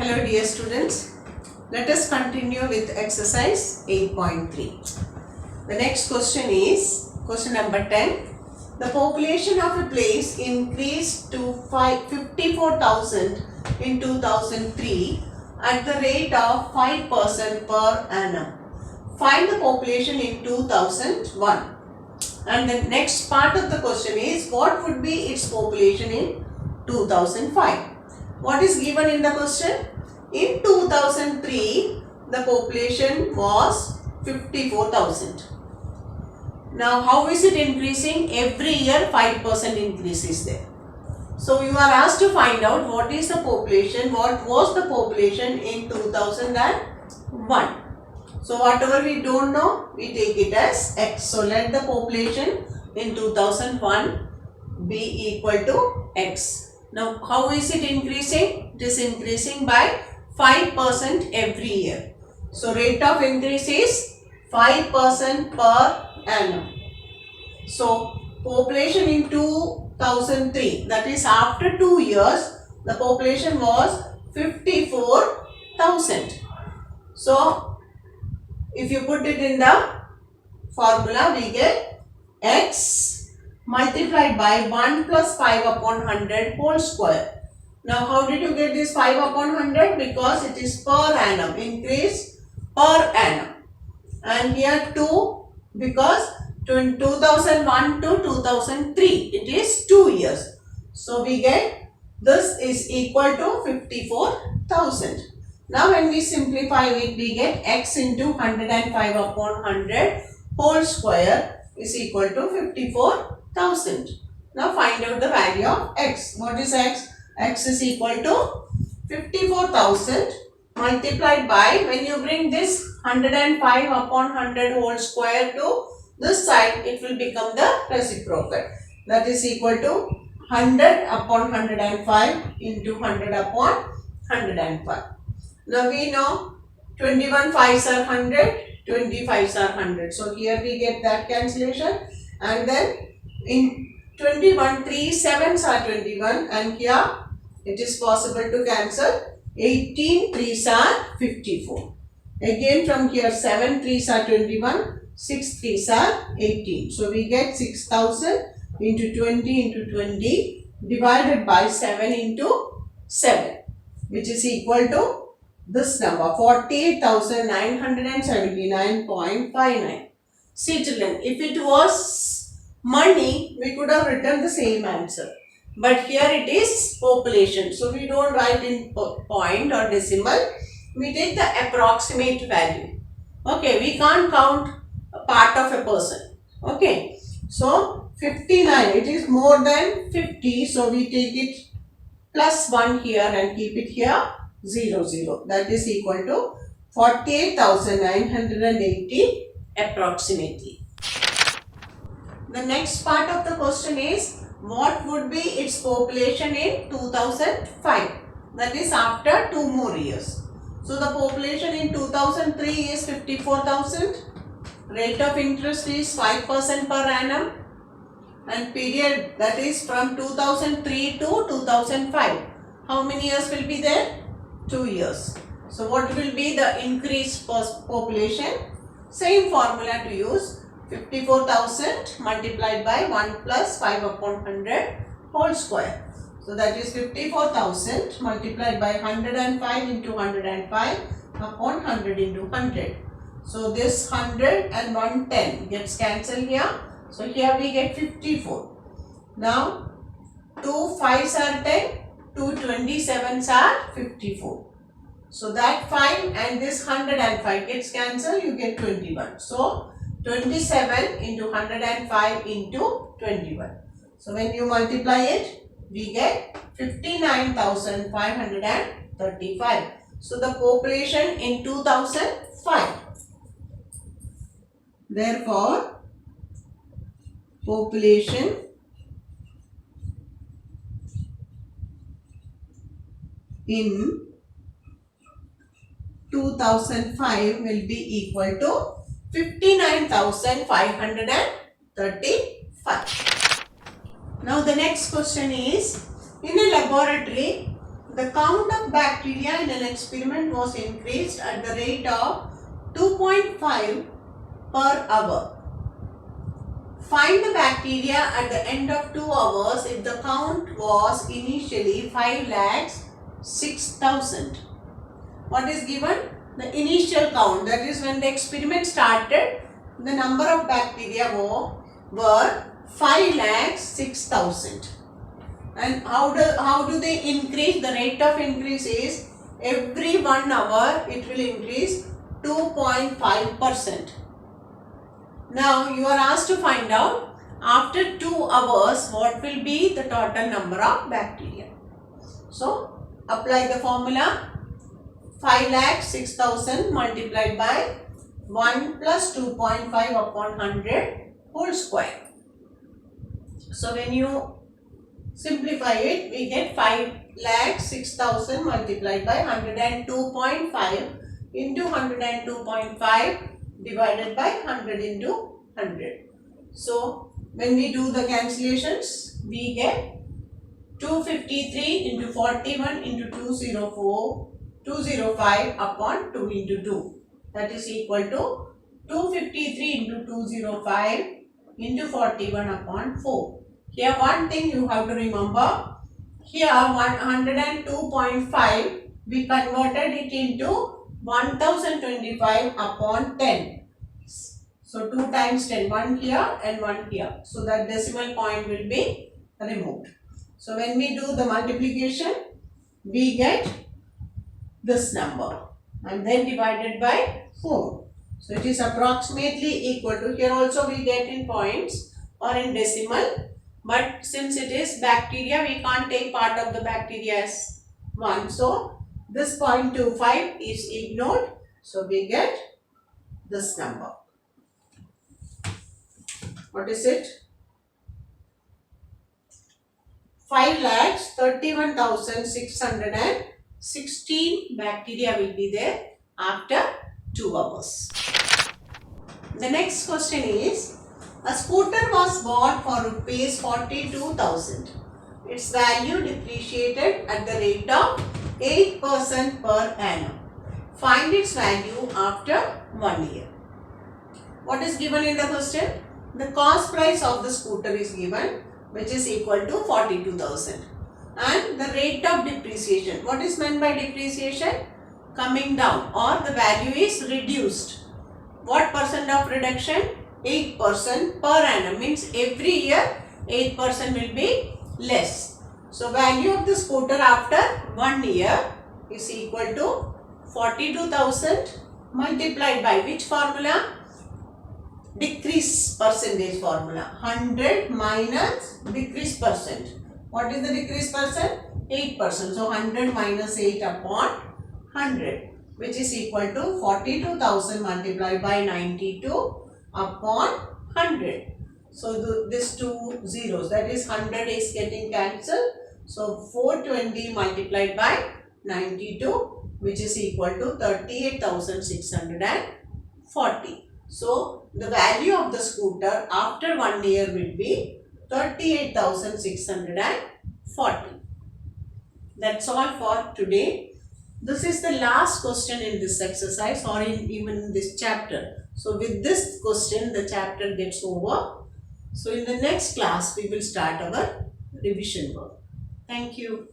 Hello dear students, let us continue with exercise 8.3. The next question is question number 10. The population of a place increased to 54,000 in 2003 at the rate of 5% per annum. Find the population in 2001. And the next part of the question is what would be its population in 2005. What is given in the question? In 2003, the population was 54,000. Now, how is it increasing? Every year 5% increase is there. So, you are asked to find out what is the population, what was the population in 2001. So, whatever we don't know, we take it as X. So, let the population in 2001 be equal to X. Now, how is it increasing? It is increasing by 5% every year. So, rate of increase is 5% per annum. So, population in 2003, that is after 2 years, the population was 54,000. So, if you put it in the formula, we get X multiplied by 1 plus 5 upon 100 whole square. Now, how did you get this 5 upon 100? Because it is per annum, increase per annum. And here 2 because 2001 to 2003, it is 2 years. So, we get this is equal to 54,000. Now, when we simplify it, we get X into 105 upon 100 whole square is equal to 54,000. Now, find out the value of X. What is X? X is equal to 54,000 multiplied by, when you bring this 105 upon 100 whole square to this side, it will become the reciprocal. That is equal to 100 upon 105 into 100 upon 105. Now, we know 21 5s are 100, 20 5s are 100. So, here we get that cancellation, and then in 21 3 7s are 21, and here it is possible to cancel. 18 3s are 54. Again from here 7 3s are 21, 6 3s are 18. So, we get 6,000 into 20 into 20 divided by 7 into 7, which is equal to this number 48,979.59. See children, if it was money, we could have written the same answer. But here it is population. So, we don't write in point or decimal. We take the approximate value. Okay, we can't count a part of a person. Okay, so 59, it is more than 50. So, we take it plus 1 here and keep it here 0 0. That is equal to 48,980 approximately. The next part of the question is what would be its population in 2005? That is after 2 more years. So, the population in 2003 is 54,000. Rate of interest is 5% per annum. And period, that is from 2003 to 2005. How many years will be there? 2 years. So, what will be the increased population? Same formula to use. 54,000 multiplied by 1 plus 5 upon 100 whole square. So, that is 54,000 multiplied by 105 into 105 upon 100 into 100. So, this 100 and 110 gets cancelled here. So, here we get 54. Now, 2 5s are 10, 2 27s are 54. So, that 5 and this 105 gets cancelled, you get 21. So, 27 into 105 into 21. So, when you multiply it, we get 59,535. So, the population in 2005. Therefore, population in 2005 will be equal to 59,535. Now, the next question is, in a laboratory, the count of bacteria in an experiment was increased at the rate of 2.5 per hour. Find the bacteria at the end of 2 hours if the count was initially 5,06,000. What is given? The initial count, that is when the experiment started, the number of bacteria were 5,06,000. And how do they increase? The rate of increase is every 1 hour it will increase 2.5%. Now you are asked to find out after 2 hours what will be the total number of bacteria. So apply the formula. 5,06,000 multiplied by 1 plus 2.5 upon 100 whole square. So when you simplify it, we get 5,06,000 multiplied by 102.5 into 102.5 divided by 100 into 100. So when we do the cancellations, we get 253 into 41 into 205 upon 2 into 2. That is equal to 253 into 205 into 41 upon 4. Here one thing you have to remember. Here 102.5 we converted it into 1025 upon 10. So 2 times 10, 1 here and 1 here. So that decimal point will be removed. So when we do the multiplication, we get this number and then divided by 4. So it is approximately equal to, here also we get in points or in decimal, but since it is bacteria, we can't take part of the bacteria as 1. So this 0.25 is ignored. So we get this number. What is it? 5,31,616 bacteria will be there after 2 hours. The next question is, a scooter was bought for rupees 42,000. Its value depreciated at the rate of 8% per annum. Find its value after 1 year. What is given in the question? The cost price of the scooter is given, which is equal to 42,000. And the rate of depreciation. What is meant by depreciation? Coming down, or the value is reduced. What percent of reduction? 8% per annum, means every year 8% will be less. So value of the scooter after 1 year is equal to 42,000 multiplied by which formula? Decrease percentage formula. 100 minus decrease percent. What is the decrease percent? 8%. So 100 minus 8 upon 100, which is equal to 42,000 multiplied by 92 upon 100. So this two zeros, that is 100 is getting cancelled. So 420 multiplied by 92, which is equal to 38,640. So the value of the scooter after 1 year will be 38,640. That's all for today. This is the last question in this exercise or in even this chapter. So with this question, the chapter gets over. So in the next class, we will start our revision work. Thank you.